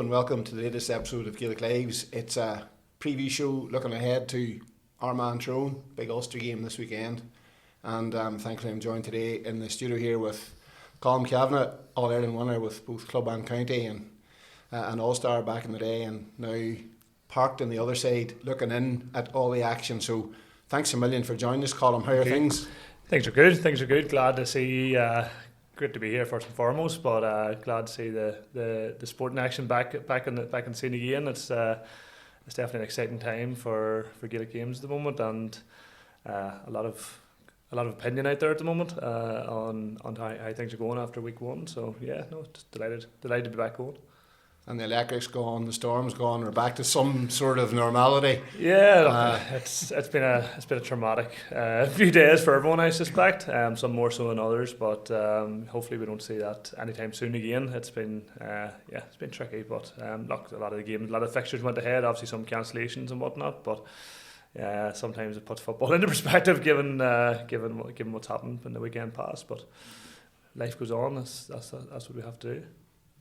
and welcome to the latest episode of Gaelic Lives. It's a preview show looking ahead to Armagh and Tyrone, big Ulster game this weekend. And thankfully I'm joined today in the studio here with Colm Cavanagh, All-Ireland winner with both club and county, and an All-Star back in the day, and now parked on the other side looking in at all the action. So thanks a million for joining us, Colm. How are things? Things are good. Glad to see great to be here first and foremost, but glad to see the sporting action back in the scene again. It's definitely an exciting time for Gaelic games at the moment, and a lot of opinion out there at the moment on how things are going after week one. So yeah, no, just delighted to be back going. And the electric's gone, the storm's gone, we're back to some sort of normality. Yeah, it's been a traumatic few days for everyone, I suspect. Some more so than others, but hopefully we don't see that anytime soon again. It's been tricky, but look, a lot of fixtures went ahead. Obviously, some cancellations and whatnot, but sometimes it puts football into perspective, given what's happened in the weekend past. But life goes on. That's what we have to do.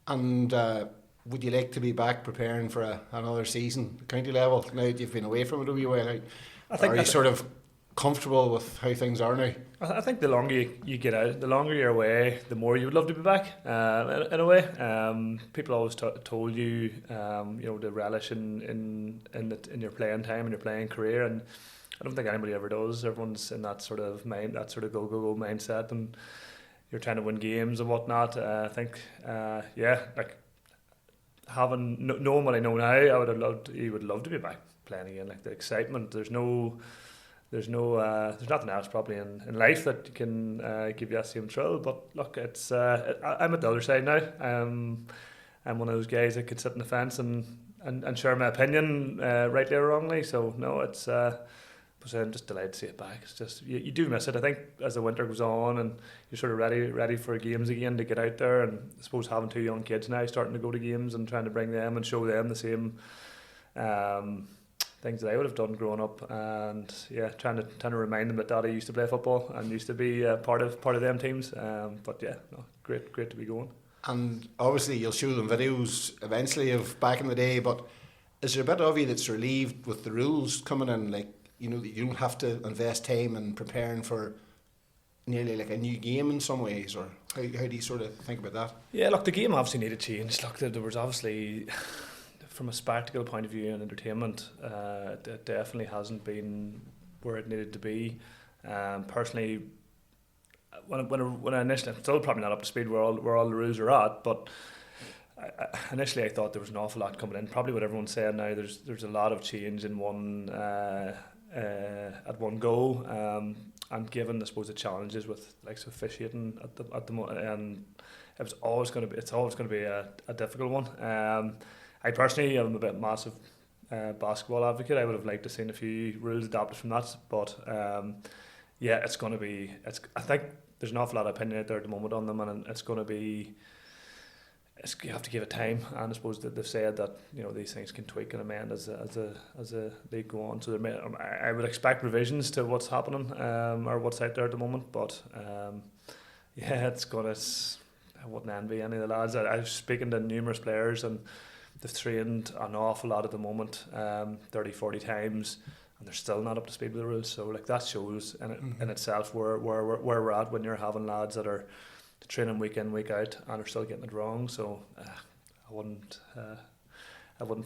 And would you like to be back preparing for another season at county level now that you've been away from it a wee while? Are you sort of comfortable with how things are now? I think the longer you get out, the longer you're away, the more you would love to be back. In a way, people always told you, the relish in your playing time and your playing career, and I don't think anybody ever does. Everyone's in that sort of mind, that sort of go mindset, and you're trying to win games and whatnot. I think, knowing what I know now, you would love to be back playing again. Like the excitement, there's nothing else probably in life that can give you that same thrill. But look, it's I'm at the other side now. I'm one of those guys that could sit on the fence and share my opinion, rightly or wrongly. So no, it's but I'm just delighted to see it back. It's just you do miss it. I think as the winter goes on and you're sort of ready for games again, to get out there, and I suppose having two young kids now starting to go to games and trying to bring them and show them the same things that I would have done growing up, and trying to remind them that Daddy used to play football and used to be part of them teams. But yeah, no, great to be going. And obviously you'll show them videos eventually of back in the day, but is there a bit of you that's relieved with the rules coming in, like, you don't have to invest time in preparing for nearly like a new game in some ways, or how do you sort of think about that? Yeah, look, the game obviously needed change. Look, there was obviously, from a spectacle point of view and entertainment, it definitely hasn't been where it needed to be. Personally, when I initially, I'm still probably not up to speed where all the rules are at, but initially I thought there was an awful lot coming in. Probably what everyone's saying now, there's a lot of change in one at one go, and given I suppose the challenges with like officiating at the moment, and it's always going to be a difficult one. I personally am a bit massive basketball advocate. I would have liked to seen a few rules adapted from that, but it's going to be. I think there's an awful lot of opinion out there at the moment on them, and it's going to be. You have to give it time, and I suppose that they've said that these things can tweak and amend as a league go on. So I would expect revisions to what's happening or what's out there at the moment. But I wouldn't envy any of the lads. I was speaking to numerous players, and they've trained an awful lot at the moment, 30-40 times, and they're still not up to speed with the rules. So like that shows in itself where we're at when you're having lads that are training week in, week out, and are still getting it wrong. So I wouldn't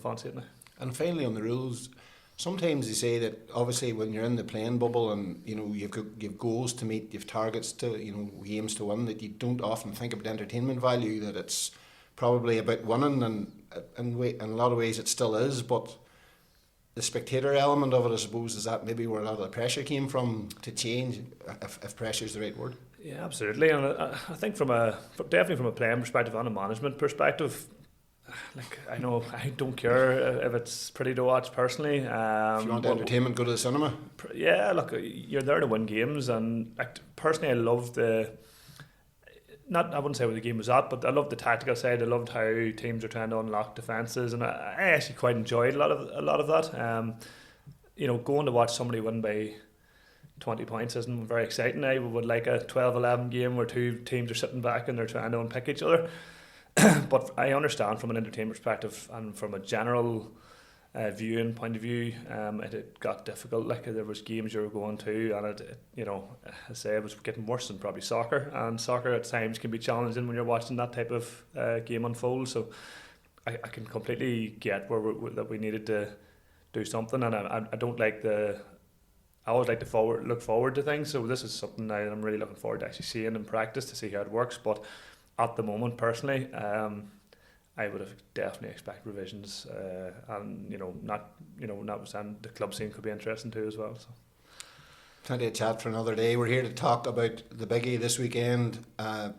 fancy it now. And finally, on the rules, sometimes they say that obviously when you're in the playing bubble and you've goals to meet, you've targets to games to win, that you don't often think about entertainment value. That it's probably about winning, and in a lot of ways it still is. But the spectator element of it, I suppose, is that maybe where a lot of the pressure came from to change, if pressure is the right word. Yeah, absolutely, and I think definitely from a playing perspective and a management perspective, like I know I don't care if it's pretty to watch personally. If you want entertainment, go to the cinema. Yeah, look, you're there to win games, and personally, I love I wouldn't say where the game was at, but I loved the tactical side. I loved how teams are trying to unlock defences, and I actually quite enjoyed a lot of that. Going to watch somebody win by 20 points isn't very exciting. I would like a 12-11 game where two teams are sitting back and they're trying to unpick each other. but I understand from an entertainment perspective and from a general viewing point of view, it got difficult. Like there was games you were going to, and I say it was getting worse than probably soccer. And soccer at times can be challenging when you're watching that type of game unfold. So I can completely get that we needed to do something, and I don't like I always like to look forward to things. So this is something I'm really looking forward to actually seeing in practice to see how it works. But at the moment, personally, I would have definitely expect revisions, and notwithstanding the club scene could be interesting too as well. So. Plenty of chat for another day. We're here to talk about the biggie this weekend, a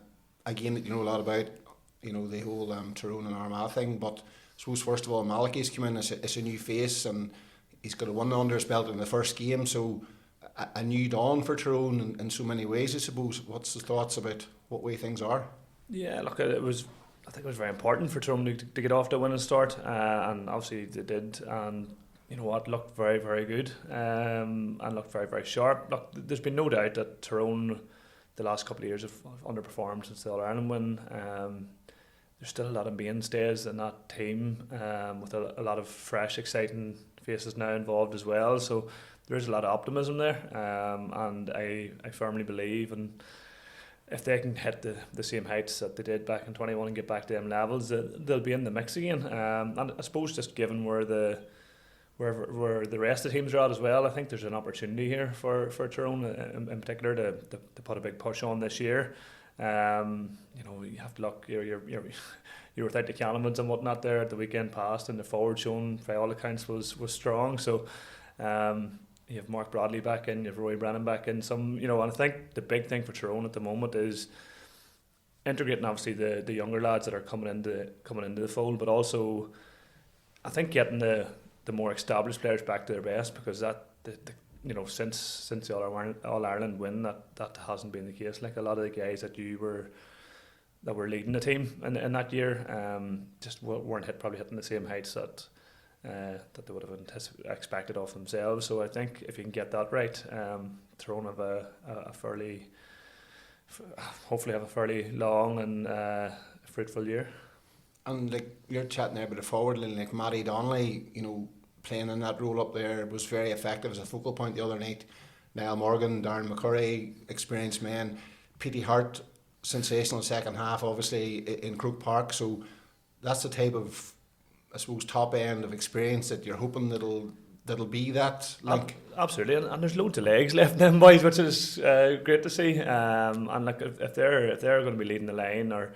game that you know a lot about, the whole Tyrone and Armagh thing. But I suppose first of all, Malachy's come in as a new face, and he's got a 1 under his belt in the first game, so a new dawn for Tyrone in so many ways, I suppose. What's the thoughts about what way things are? Yeah, look, I think it was very important for Tyrone to get off to a winning start, and obviously they did, and you know what, looked very, very good, and looked very, very sharp. Look, there's been no doubt that Tyrone the last couple of years have underperformed since the All-Ireland win. There's still a lot of mainstays in that team, with a lot of fresh, exciting faces now involved as well, so there is a lot of optimism there, and I firmly believe, and if they can hit the same heights that they did back in 21 and get back to them levels, they'll be in the mix again. And I suppose just given where the rest of the teams are at as well, I think there's an opportunity here for Tyrone in particular to put a big push on this year. You have to look. You're without the Cannamans and whatnot there at the weekend past, and the forward showing by all accounts was strong. So. You have Mark Bradley back in, you have Roy Brennan back in. And I think the big thing for Tyrone at the moment is integrating obviously the younger lads that are coming into the fold, but also I think getting the more established players back to their best, because since the All Ireland win that hasn't been the case. Like a lot of the guys that were leading the team in that year just weren't probably hitting the same heights that they would have expected of themselves. So I think if you can get that right, Tyrone have hopefully have a fairly long and fruitful year. And like you're chatting there about the forward line, like Matty Donnelly, playing in that role up there was very effective as a focal point the other night. Niall Morgan, Darren McCurry, experienced men. Petey Hart, sensational second half, obviously in Croke Park. So that's the type of, I suppose, top end of experience that you're hoping that'll be that link. Absolutely, and there's loads of legs left in them boys, which is great to see. And like if they're going to be leading the line or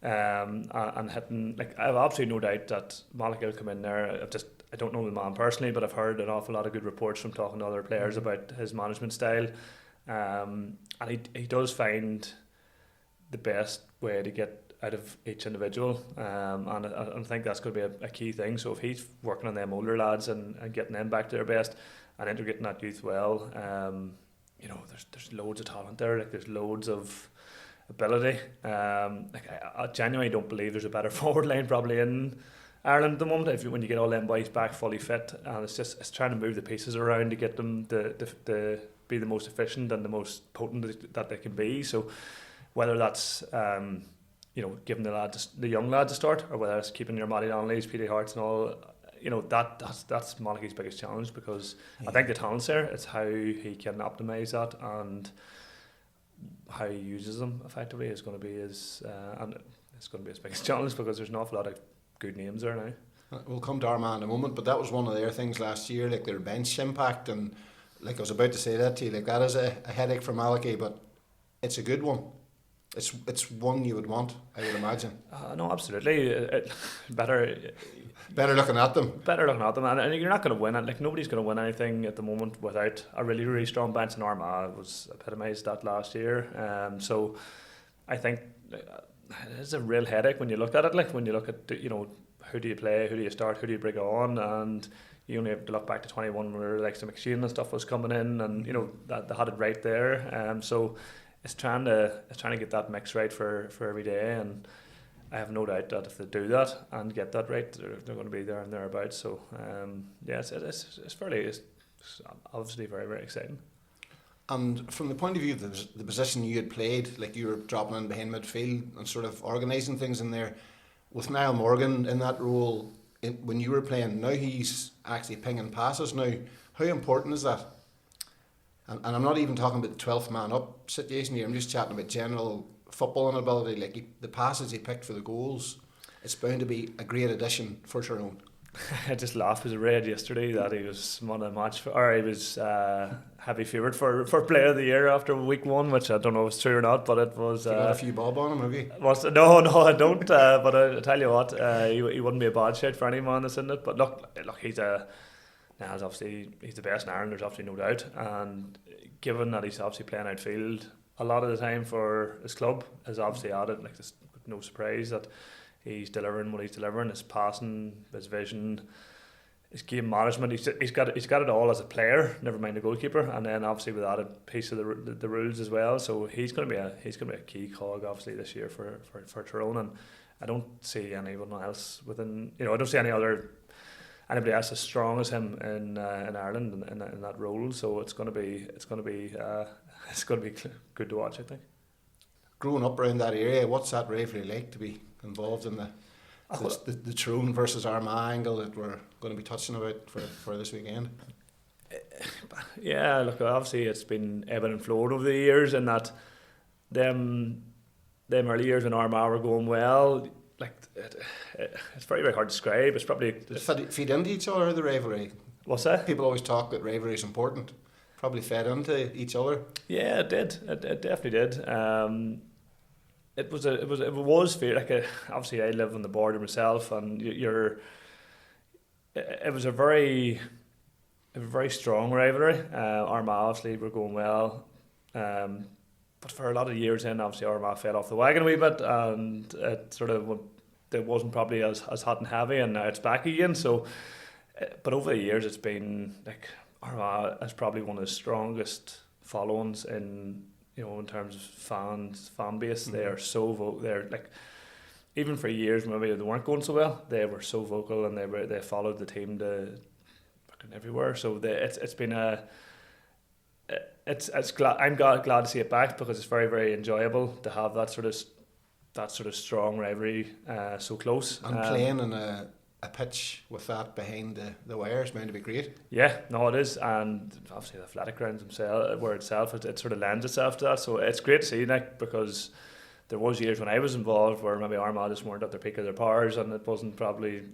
and hitting, like I've absolutely no doubt that Malachy will come in there. I don't know the man personally, but I've heard an awful lot of good reports from talking to other players about his management style, and he does find the best way to get out of each individual, and I think that's going to be a key thing. So if he's working on them older lads and getting them back to their best and integrating that youth well, there's loads of talent there. Like there's loads of ability. I genuinely don't believe there's a better forward line probably in Ireland at the moment. When you get all them boys back fully fit, and it's trying to move the pieces around to get them to be the most efficient and the most potent that they can be. So whether that's giving the young lads a start, or whether it's keeping your Matty Donnelly's, Petey Harts and all, that's Malachy's biggest challenge, because I think the talent's there. It's how he can optimise that and how he uses them effectively is going to be his biggest challenge, because there's an awful lot of good names there now. We'll come to Armagh in a moment, but that was one of their things last year, like their bench impact, and like I was about to say that to you, like that is a headache for Malachy, but it's a good one. It's one you would want, I would imagine. No, absolutely. Better looking at them. And you're not going to win it. Like nobody's going to win anything at the moment without a really, really strong bench. And Armagh was epitomised that last year. So I think it's a real headache when you look at it. Like when you look at who do you play, who do you start, who do you bring on, and you only have to look back to 21 where like some McShane and stuff was coming in, and that they had it right there. So. It's trying to get that mix right for every day, and I have no doubt that if they do that and get that right, they're going to be there and thereabouts. So it's obviously very, very exciting. And from the point of view of the position you had played, like you were dropping in behind midfield and sort of organising things in there, with Niall Morgan in that role, when you were playing, now he's actually pinging passes now. How important is that? And I'm not even talking about the 12th man up situation here, I'm just chatting about general footballing ability. Like the passes he picked for the goals, it's bound to be a great addition for Tyrone. I just laughed because I read yesterday that he was won a match or he was heavy favourite for Player of the Year after week 1, which I don't know if it's true or not, but it was. You got a few bob on him, have you? No, I don't. But I tell you what, he wouldn't be a bad shot for any man that's in it. But look, he's the best in Ireland. There's obviously no doubt. And given that he's obviously playing outfield a lot of the time for his club, has obviously added. Like, there's no surprise that he's delivering what he's delivering. His passing, his vision, his game management. He's got it all as a player. Never mind the goalkeeper, and then obviously with added piece of the rules as well. So he's going to be a key cog obviously this year for Tyrone. And I don't see anyone else within. I don't see anybody else as strong as him in Ireland in that role. So it's going to be good to watch, I think. Growing up around that area, what's that rivalry like to be involved in the Tyrone versus Armagh angle that we're going to be touching about for this weekend? Yeah, look, obviously it's been ebbing and flowing over the years, and that them early years when Armagh were going well, like it's very, very hard to describe. It's probably feed into each other, the rivalry. What's that? People always talk that rivalry is important. Probably fed into each other. Yeah, it did. It definitely did. It was fair. Like obviously, I live on the border myself, and it was a very strong rivalry. Armagh obviously were going well, but for a lot of years then, obviously Armagh fell off the wagon a wee bit, and it wasn't probably as hot and heavy, and now it's back again. So, but over the years, it's been like Armagh is probably one of the strongest followings in terms of fan base. They are so vocal. They're like, even for years maybe they weren't going so well, they were so vocal, and they followed the team to fucking everywhere. So it's been I'm glad to see it back, because it's very, very enjoyable to have that sort of strong rivalry so close. And playing in a pitch with that behind the wire is meant to be great. Yeah, no, it is, and obviously the athletic grounds itself, it sort of lends itself to that. So it's great to see, Nick, because there was years when I was involved where maybe Armagh just weren't at their peak of their powers, and it wasn't probably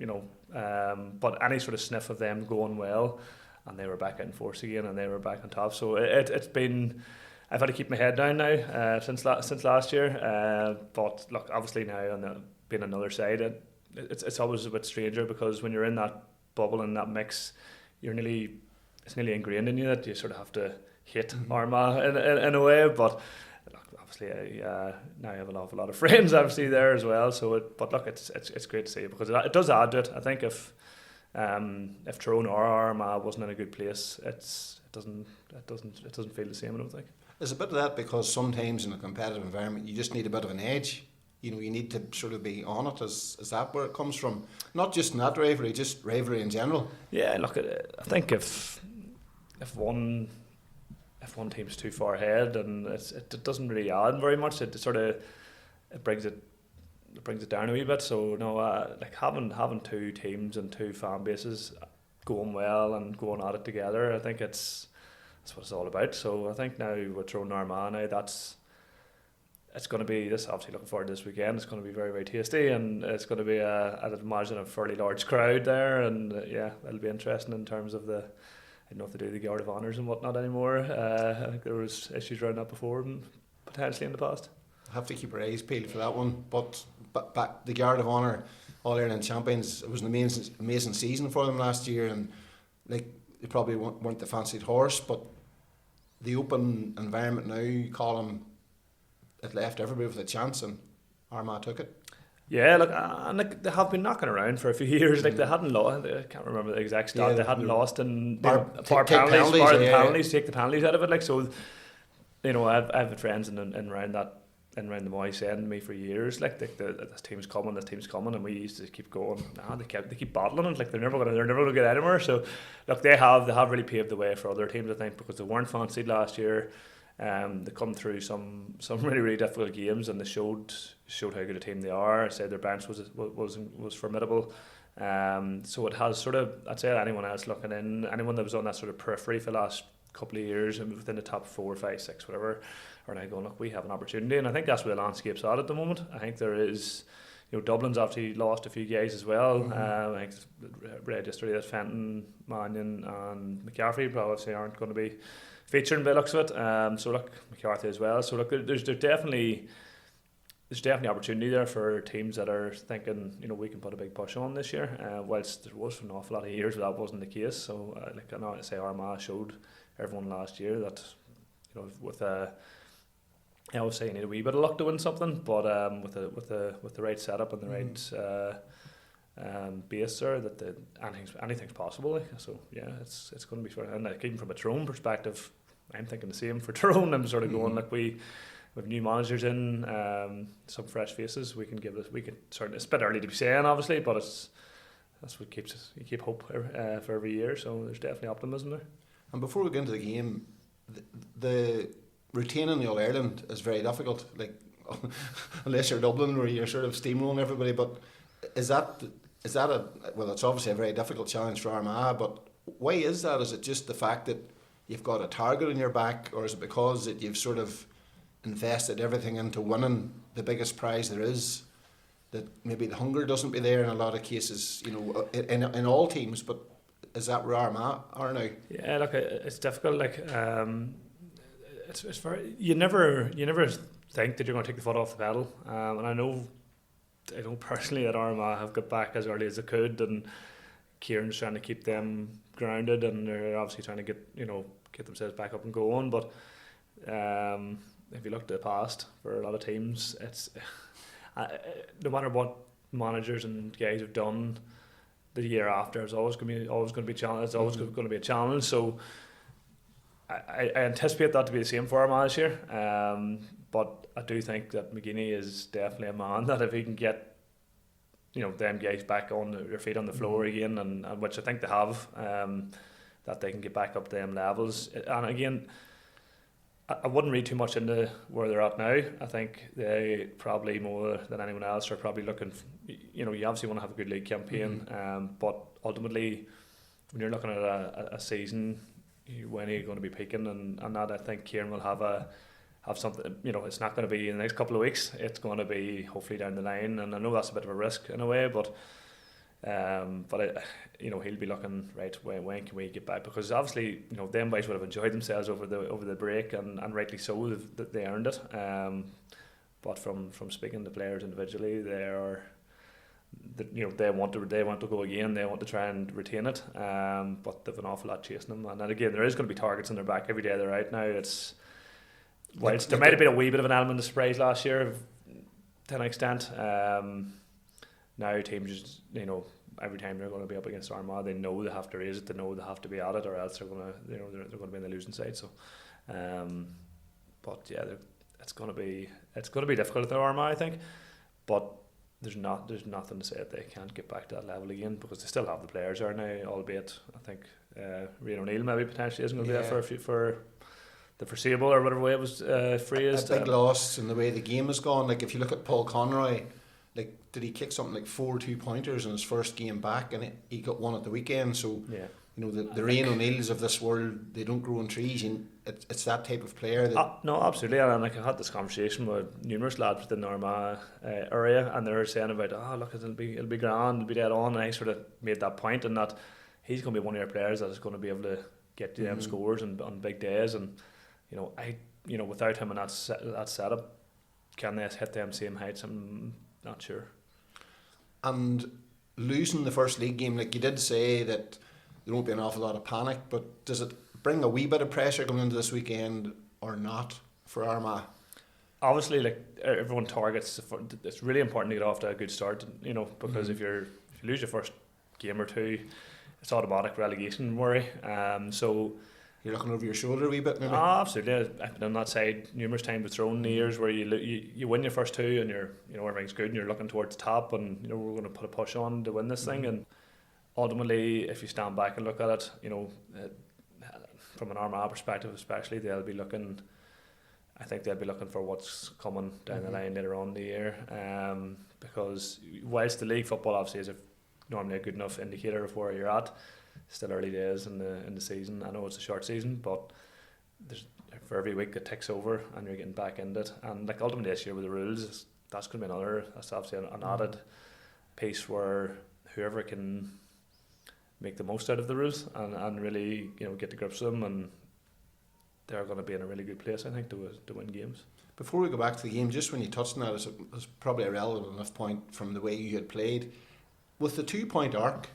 but any sort of sniff of them going well, and they were back in force again, and they were back on top. So it's been. I've had to keep my head down now since last year, but look, obviously now being on the other side, it's always a bit stranger, because when you're in that bubble and that mix, it's nearly ingrained in you that you sort of have to hate Armagh in a way. But look, obviously now I have an awful lot of friends obviously there as well. So but look, it's great to see, because it does add to it. I think if Tyrone or Armagh wasn't in a good place, it doesn't feel the same, I don't think. There's a bit of that, because sometimes in a competitive environment you just need a bit of an edge. You need to sort of be on it. Is that where it comes from? Not just in that rivalry, just rivalry in general. Yeah, look, I think if one team's too far ahead, and it doesn't really add very much. It brings it down a wee bit. So no, like having two teams and two fan bases going well and going at it together, I think that's what it's all about. So I think now we're throwing Armagh now, it's going to be this. Obviously, looking forward to this weekend. It's going to be very, very tasty, and it's going to be I'd imagine a fairly large crowd there, and yeah, it'll be interesting in terms of I don't know if they do the Guard of Honours and whatnot anymore. I think there was issues around that before, and potentially in the past. I have to keep our eyes peeled for that one. But back the Guard of Honour, All Ireland champions. It was an amazing season for them last year, and like they probably weren't the fancied horse, but the open environment now, Colm, it left everybody with a chance, and Armagh took it. Yeah, look, and they have been knocking around for a few years. Like they hadn't lost. I can't remember the exact stat. They hadn't lost in penalties. Take the penalties out of it. Like so, I have friends in around that in round the Moy saying to me for years, like this team's coming, and we used to keep going. Nah, they keep battling it, like they're never gonna get anywhere. So look, they have really paved the way for other teams, I think, because they weren't fancied last year. They come through some really difficult games, and they showed how good a team they are. I said their bench was formidable. So it has sort of, I'd say anyone else looking in, anyone that was on that sort of periphery for the last couple of years and within the top 4, 5, 6, whatever, are now going, look, we have an opportunity. And I think that's where the landscape's at the moment. I think there is, Dublin's obviously lost a few guys as well. I think read yesterday that Fenton, Mannion and McCarthy probably aren't going to be featuring by the looks of it. So look, McCarthy as well. So look, there's definitely opportunity there for teams that are thinking, we can put a big push on this year. Whilst there was an awful lot of years where that wasn't the case. So I know I say Armagh showed everyone last year that with I always say you need a wee bit of luck to win something, but with the right setup and the right base there, that anything's possible. Like. So yeah, it's going to be fun. And like, even from a Tyrone perspective, I'm thinking the same for Tyrone. I'm sort of going like we have new managers in, some fresh faces. We can certainly. It's a bit early to be saying, obviously, but that's what you keep hope for every year. So there's definitely optimism there. And before we go into the game, the retaining the All-Ireland is very difficult, like unless you're Dublin where you're sort of steamrolling everybody. But is that it's obviously a very difficult challenge for Armagh, but why is that? Is it just the fact that you've got a target on your back, or is it because that you've sort of invested everything into winning the biggest prize there is, that maybe the hunger doesn't be there in a lot of cases, in all teams? But is that where Armagh are now? Yeah, look, it's difficult. Like, it's very, you never think that you're going to take the foot off the pedal. And I know personally that Armagh have got back as early as they could, and Kieran's trying to keep them grounded, and they're obviously trying to get themselves back up and going. But if you look to the past for a lot of teams, it's no matter what managers and guys have done, the year after is always going to be a challenge. It's always going to be a challenge. So I anticipate that to be the same for Armagh this year. But I do think that McGuinness is definitely a man that if he can get them guys back on their feet on the floor again, and which I think they have, that they can get back up to them levels. And again, I wouldn't read too much into where they're at now. I think they probably more than anyone else are probably looking. You obviously want to have a good league campaign, but ultimately, when you're looking at a season, when are you going to be peaking? And that, I think Kieran will have something. It's not going to be in the next couple of weeks. It's going to be hopefully down the line, and I know that's a bit of a risk in a way, but he'll be looking right. When can we get back? Because obviously, them boys would have enjoyed themselves over the break, and rightly so. They earned it. But from speaking to players individually, they want to go again. They want to try and retain it. But they've an awful lot chasing them. And then again, there is going to be targets on their back every day they're out now. There might have been a wee bit of an element of surprise last year to an extent. Now teams just, every time they're going to be up against Armagh, they know they have to raise it, they know they have to be at it, or else they're going to, they're going to be on the losing side. So, but yeah, it's going to be difficult at Armagh, I think. But there's nothing to say that they can't get back to that level again, because they still have the players there now. Albeit, I think Rian O'Neill maybe potentially isn't going to be there for the foreseeable, or whatever way it was phrased. A big loss in the way the game has gone. Like if you look at Paul Conroy. Like, did he kick something like 4 2-pointers in his first game back, and he got one at the weekend? So, yeah. The Rian O'Neills of this world, they don't grow on trees. It's that type of player. No, absolutely. And I had this conversation with numerous lads within the Armagh area, and they were saying about, look, it'll be grand, it'll be dead on. And I sort of made that point, and that he's going to be one of your players that is going to be able to get them scores on big days. And without him and that setup, can they hit them same heights? I'm not sure. And losing the first league game, like you did say that there won't be an awful lot of panic, but does it bring a wee bit of pressure coming into this weekend or not for Armagh? Obviously, like everyone targets, it's really important to get off to a good start, because if you lose your first game or two, it's automatic relegation worry. So you're looking over your shoulder a wee bit, maybe. Absolutely. I've been on that side numerous times with Tyrone in the years where you win your first two and everything's good and you're looking towards the top and we're going to put a push on to win this thing. And ultimately, if you stand back and look at it, from an Armagh perspective especially, I think they'll be looking for what's coming down the line later on in the year, because whilst the league football obviously is normally a good enough indicator of where you're at, still early days in the season. I know it's a short season, but for every week it ticks over and you're getting back into it. And ultimately this year with the rules, that's going to be that's obviously an added piece where whoever can make the most out of the rules and really get to grips with them, and they're going to be in a really good place, I think, to win games. Before we go back to the game, just when you touched on that, it's probably a relevant enough point from the way you had played. With the 2-point arc,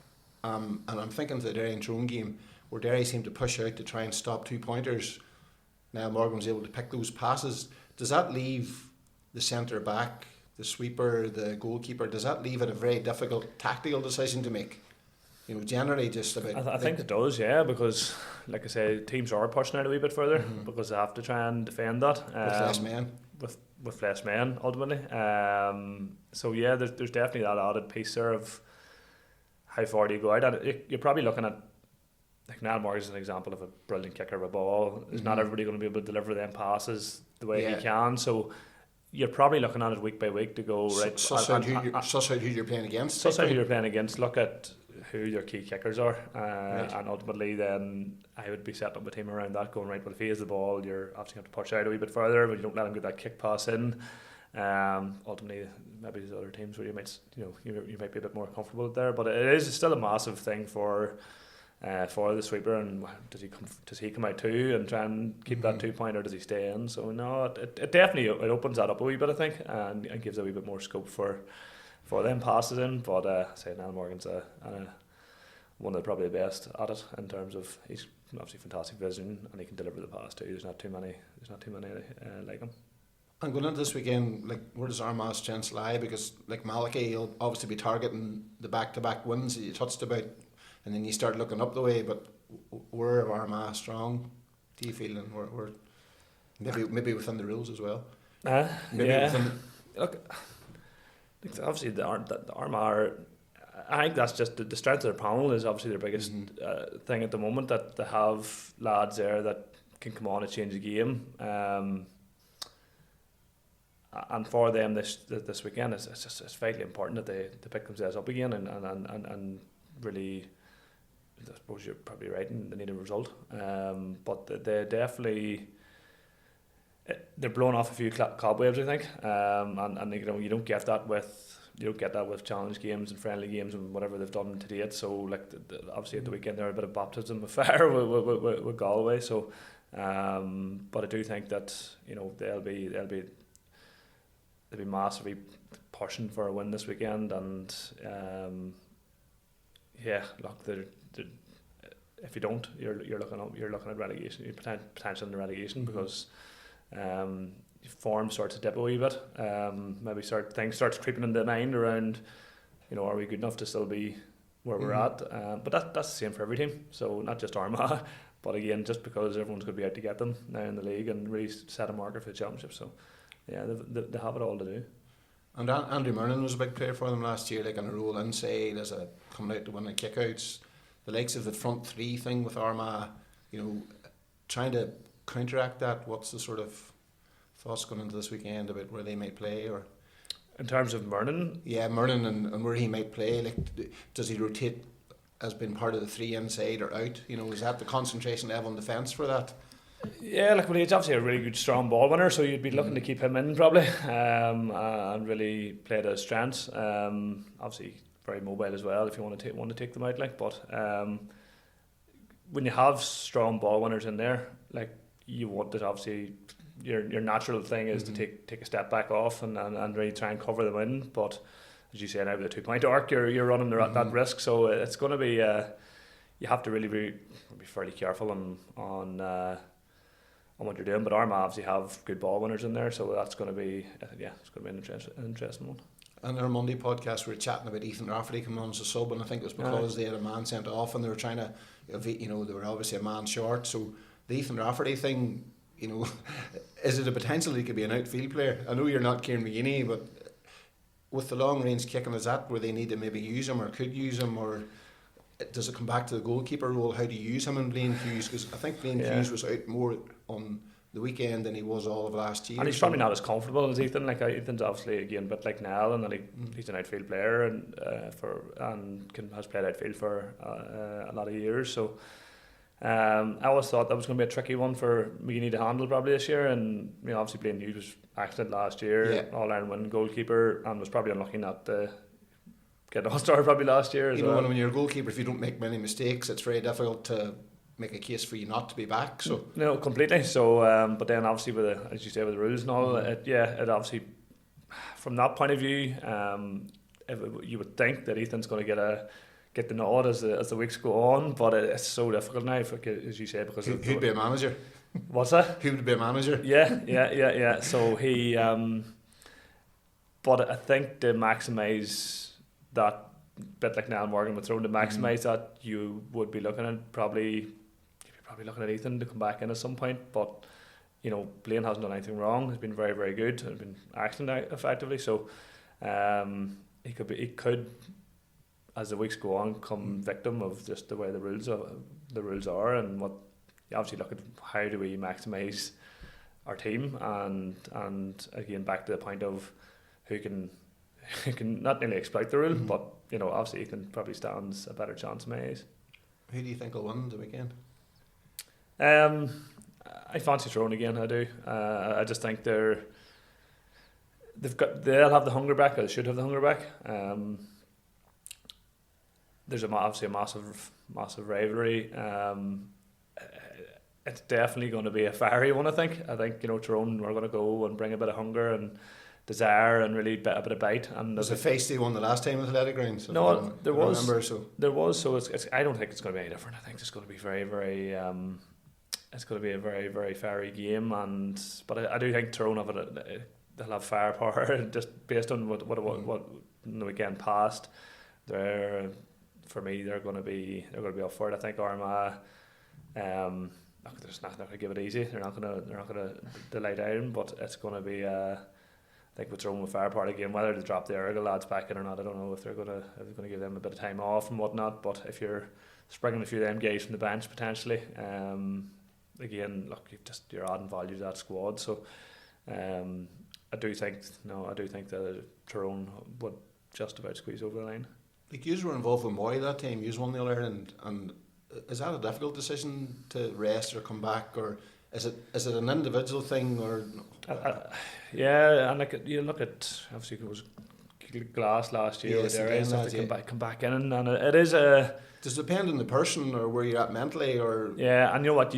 and I'm thinking of the Derry and Tyrone game, where Derry seemed to push out to try and stop 2-pointers. Now Morgan was able to pick those passes. Does that leave the centre back, the sweeper, the goalkeeper, does that leave it a very difficult tactical decision to make? Generally just about... I think it does, yeah, because, like I say, teams are pushing out a wee bit further because they have to try and defend that. With less men. With less men, ultimately. So, yeah, there's definitely that added piece there of how far do you go out. And you're probably looking at, Niall Morgan is an example of a brilliant kicker of a ball. Is not everybody going to be able to deliver them passes the way he can, so... You're probably looking at it week by week to go, right... Suss out who you're playing against. Suss out who you're playing against. Look at who your key kickers are. And ultimately then I would be setting up a team around that, going, right, well, if he has the ball, you're obviously going to push out a wee bit further, but you don't let him get that kick pass in. Ultimately, maybe there's other teams where you might be a bit more comfortable there, but it is still a massive thing for the sweeper. And does he come out too and try and keep that 2-point, or does he stay in? So no, it definitely opens that up a wee bit, I think, and gives a wee bit more scope for them passes in. But say Niall Morgan's one of the probably the best at it in terms of, he's obviously fantastic vision and he can deliver the pass too. There's not too many like him. And going into this weekend, where does Armagh's chance lie? Because Malachy, he'll obviously be targeting the back-to-back wins that you touched about, and then you start looking up the way. But where are Armagh strong, do you feel? And we're maybe within the rules as well. Look, obviously the Armagh, I think that's just the strength of their panel is obviously their biggest thing at the moment, that they have lads there that can come on and change the game. And for them this weekend, it's vitally important that they pick themselves up again and really, I suppose you're probably right, and they need a result. But they definitely, they're blowing off a few cobwebs, I think. And you don't get that with challenge games and friendly games and whatever they've done to date. So obviously at the weekend there a bit of baptism of fire with Galway. So, but I do think that they'll be massively pushing for a win this weekend, and if you don't, you're looking at relegation, potential in the relegation, because form starts to dip a wee bit. Maybe things starts creeping in the mind around, are we good enough to still be where we're at? But that's the same for every team. So not just Armagh, but again, just because everyone's going to be out to get them now in the league and really set a marker for the championship. So yeah, they have it all to do. And Andrew Murnan was a big player for them last year, on a roll inside, coming out to win the kickouts. The likes of the front three thing with Armagh, trying to counteract that. What's the sort of thoughts going into this weekend about where they might play, or in terms of Murnan? Yeah, Murnan and where he might play. Does he rotate as being part of the three inside or out? Is that the concentration level in defence for that? Yeah, he's obviously a really good strong ball winner, so you'd be looking to keep him in probably, and really play to his strengths. Obviously very mobile as well if you want to take them out. But when you have strong ball winners in there, you want that. Obviously, your natural thing is to take a step back off and really try and cover them in. But as you say, now with a 2-point arc, you're running that risk. So it's going to be you have to really be fairly careful on what you're doing. But Armagh obviously have good ball winners in there, so that's going to be an interesting one. On our Monday podcast, we were chatting about Ethan Rafferty coming on as a sub, and I think it was because they had a man sent off and they were trying to, they were obviously a man short. So the Ethan Rafferty thing, you know, is it a potential he could be an outfield player? I know you're not Kieran McGinney, but with the long range kicking, is that where they need to maybe use him or could use him, or does it come back to the goalkeeper role? How do you use him in Blaine Hughes? Because I think Blaine Hughes was out more on the weekend than he was all of last year. And he's probably not as comfortable as Ethan. Like Ethan's obviously again a bit like Niall, and he's an outfield player and has played outfield for a lot of years. So I always thought that was going to be a tricky one for McGinney to handle probably this year. And you know, obviously Blaine Hughes was excellent last year, All-Ireland winning goalkeeper, and was probably unlucky not to get an All-Star probably last year as well. When you're a goalkeeper, if you don't make many mistakes, it's very difficult to make a case for you not to be back. So no, completely. So but then obviously with as you say, with the rules and all, it obviously from that point of view, you would think that Ethan's going to get the nod as the weeks go on, but it's so difficult now, as you say, because who'd be a manager? What's that? Who would be a manager? Yeah. So he, but I think to maximise that, bit like Niall Morgan would throw, to maximise that, you would be looking at probably looking at Ethan to come back in at some point. But you know, Blaine hasn't done anything wrong. He's been very, very good. He's been acting effectively. So he could, as the weeks go on, come victim of just the way the rules are, and what you obviously look at how do we maximise our team, and again back to the point of who can not nearly exploit the rule, but you know, obviously Ethan probably stands a better chance in my eyes. Who do you think will win the weekend? I fancy Tyrone again. I do. I just think they'll have the hunger back. Or they should have the hunger back. There's obviously a massive rivalry. It's definitely going to be a fiery one. I think you know, Tyrone are going to go and bring a bit of hunger and desire and really a bit of bite. And was it feisty one the last time with Athletic Grounds? No, there was. There was. So it's I don't think it's going to be any different. I think it's going to be very, very. It's going to be a very, very fiery game, but I do think Tyrone they'll have firepower just based on what the weekend past. For me, they're going to be up for it. I think Armagh, they're not going to give it easy. They're not going to lay down, but it's going to be. I think with Tyrone with firepower again, whether they drop the Argyle lads back in or not, I don't know if they're going to give them a bit of time off and whatnot. But if you're springing a few of them guys from the bench potentially, again, look, you're adding value to that squad. So I do think that Tyrone would just about squeeze over the line. Like, you were involved with Moy that time. You won the All-Ireland, and is that a difficult decision to rest or come back, or is it an individual thing, or? Yeah, and like you look at, obviously it was Glass last year. Yes, come back in, and it is a. Does it depend on the person or where you're at mentally, or? Yeah, and you know what?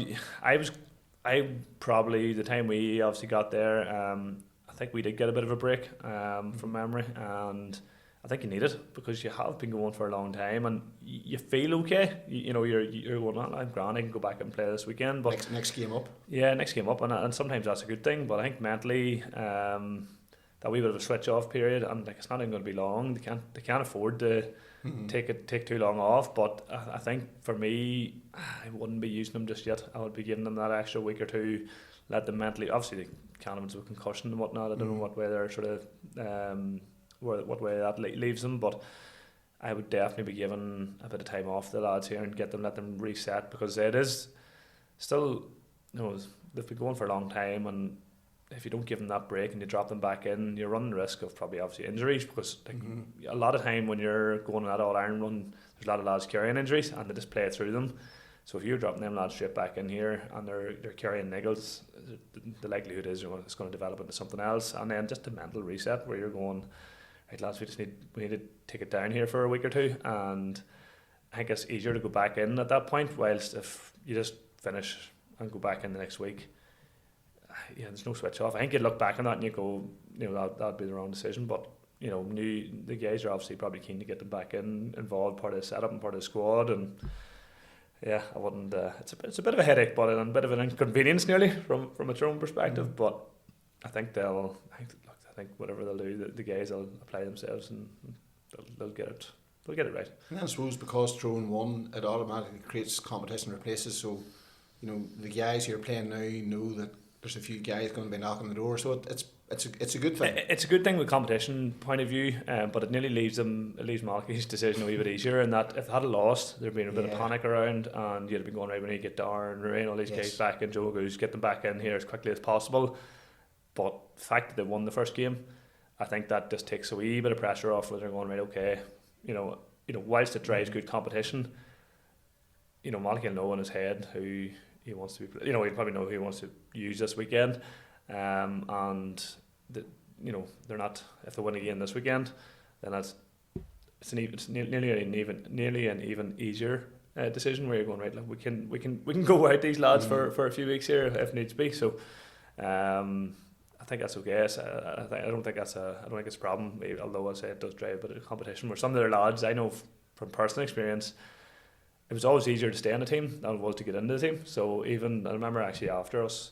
I probably the time we obviously got there. I think we did get a bit of a break from memory, and I think you need it because you have been going for a long time and you feel okay. You know, you're going, I'm grand, I can go back and play this weekend. But next game up. Yeah, next game up, and sometimes that's a good thing. But I think mentally, that wee bit of a switch off period, and like it's not even going to be long. They can't afford to take too long off. But I think for me, I wouldn't be using them just yet. I would be giving them that extra week or two, let them mentally. Obviously, the Canavans with concussion and whatnot. I don't know what way they're sort of. What way that leaves them, but I would definitely be giving a bit of time off the lads here and let them reset, because it is still, you know, they've been going for a long time, and if you don't give them that break and you drop them back in, you're running the risk of probably obviously injuries, because a lot of time when you're going on that All-Ireland run, there's a lot of lads carrying injuries and they just play through them. So if you're dropping them lads straight back in here and they're carrying niggles, the likelihood is it's going to develop into something else. And then just a mental reset where you're going, right lads, we need to take it down here for a week or two, and I think it's easier to go back in at that point, whilst if you just finish and go back in the next week, yeah, there's no switch off. I think you'd look back on that and you go, you know, that'd be the wrong decision, but you know, the guys are obviously probably keen to get them back involved, part of the setup and part of the squad, and yeah, I wouldn't. It's a bit of a headache, but a bit of an inconvenience nearly from a Tyrone perspective. But I think whatever they'll do, the guys will apply themselves and they'll get it. They'll get it right. And then I suppose because Tyrone won, it automatically creates competition for places. So you know, the guys who are playing now know that there's a few guys going to be knocking the door, so it's a good thing. It's a good thing with competition point of view, but it nearly leaves Malachy's decision a wee bit easier, in that if they had lost, there'd been a bit of panic around, and you'd have been going, right, we need to get Darren, Rain, all these guys back in, Joe Goose, get them back in here as quickly as possible. But the fact that they won the first game, I think that just takes a wee bit of pressure off, where they're going, right, okay, you know, whilst it drives good competition, you know, Malachy will know in his head who he wants to be, you know, he'll probably know who he wants to use this weekend, and you know, they're not, if they win again this weekend, then it's nearly an even easier decision, where you're going, right, look, we can go without these lads for a few weeks here if needs be. So I think that's okay. I don't think it's a problem, although I say it does drive a bit of competition, where some of their lads, I know from personal experience, it was always easier to stay in the team than it was to get into the team. So even, I remember actually after us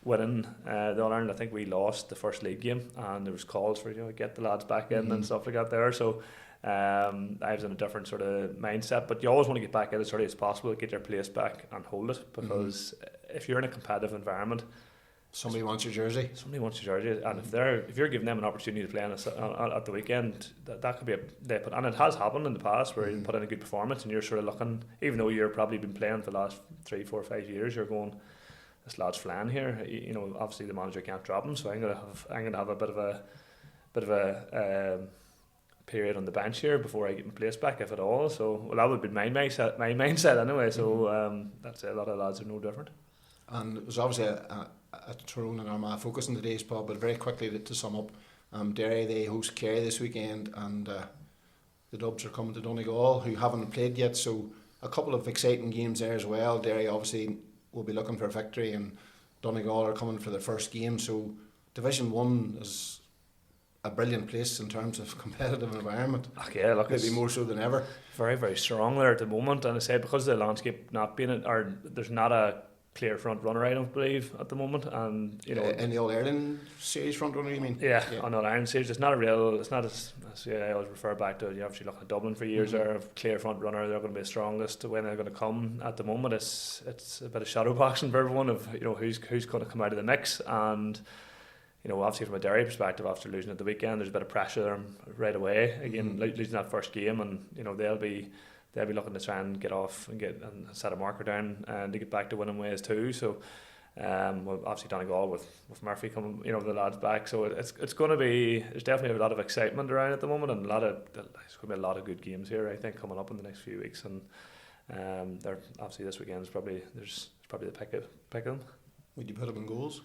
winning the All-Ireland, I think we lost the first league game, and there was calls for, you know, get the lads back in and stuff like that there. So I was in a different sort of mindset, but you always want to get back in as early as possible, get your place back and hold it, because if you're in a competitive environment, somebody wants your jersey, and if you're giving them an opportunity to play at the weekend, that could be and it has happened in the past, where you put in a good performance and you're sort of looking, even though you're probably been playing for the last 3, 4, 5 years, you're going, this lad's flying here. You know, obviously the manager can't drop him, so I'm gonna have a bit of a period on the bench here before I get my place back, if at all. So, well, that would be my mindset anyway. So that's it. A lot of lads are no different. And it was obviously a Tyrone and Armagh focus in today's pub, but very quickly to sum up, Derry, they host Kerry this weekend, and the Dubs are coming to Donegal, who haven't played yet, so a couple of exciting games there as well. Derry obviously will be looking for a victory, and Donegal are coming for their first game, so Division 1 is a brilliant place in terms of competitive environment. Yeah, look, maybe more so than ever. Very, very strong there at the moment, and I say, because of the landscape not being or there's not a clear front runner, I don't believe, at the moment, and you know, in the All-Ireland series front runner, you mean? Yeah. On All-Ireland series, it's not as I always refer back to, you obviously looking at Dublin for years, they're a clear front runner, they're going to be the strongest when they're going to come. At the moment, it's a bit of shadow boxing for everyone, of, you know, who's going to come out of the mix. And you know, obviously from a Derry perspective, after losing at the weekend, there's a bit of pressure there right away, again, losing that first game, and you know, they'll be looking to try and get off and set a marker down and to get back to winning ways too. So well, obviously Donegal with Murphy coming, you know, the lads back, so it's going to be, there's definitely a lot of excitement around at the moment, and there's going to be a lot of good games here, I think, coming up in the next few weeks. And they're obviously, this weekend is probably the pick of them. Would you put them in goals,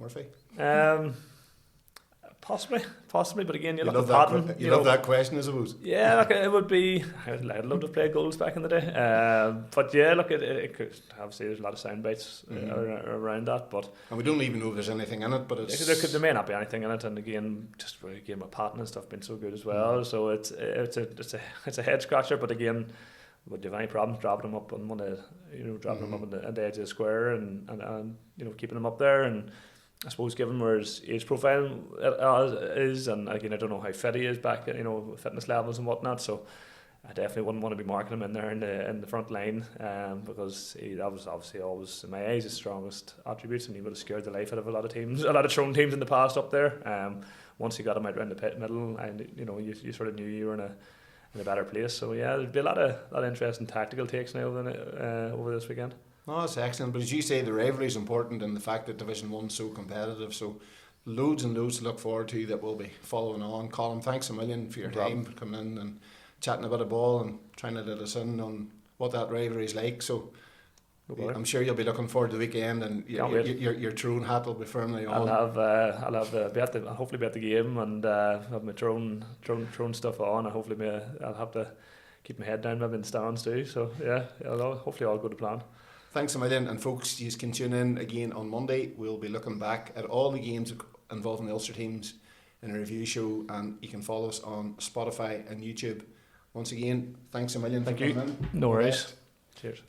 Murphy? Possibly, but again, you love that question, I suppose. Yeah, look, it would be. I'd love to play goals back in the day. But yeah, look, it could, obviously there's a lot of sound bites around that, but and we don't even know if there's anything in it. But there may not be anything in it, and again, just for a game of patting and stuff, been so good as well. So it's a head scratcher. But again, would you have any problems dropping them up on one of, you know, dropping them up on the edge of the square and you know, keeping them up there? And I suppose given where his age profile is, and again, I don't know how fit he is back, you know, fitness levels and whatnot, so I definitely wouldn't want to be marking him in there in the front line, because that was obviously always, in my eyes, his strongest attributes, and he would have scared the life out of a lot of Tyrone teams in the past up there. Once you got him out around the pit middle, and you know, you sort of knew you were in a better place. So yeah, there'd be a lot of interesting tactical takes now over this weekend. No, that's excellent. But as you say, the rivalry is important, and the fact that Division 1 is so competitive. So loads and loads to look forward to that we'll be following on. Colm, thanks a million for your time, for coming in and chatting a bit of ball and trying to let us in on what that rivalry is like. So I'm sure you'll be looking forward to the weekend, and your Tyrone hat will be firmly on. I'll hopefully be at the game and have my Tyrone stuff on. I'll have to keep my head down maybe in the stands too. So yeah, hopefully all go to plan. Thanks a million, and folks, you can tune in again on Monday. We'll be looking back at all the games involving the Ulster teams in a review show, and you can follow us on Spotify and YouTube. Once again, thanks a million for coming in. No worries. Cheers.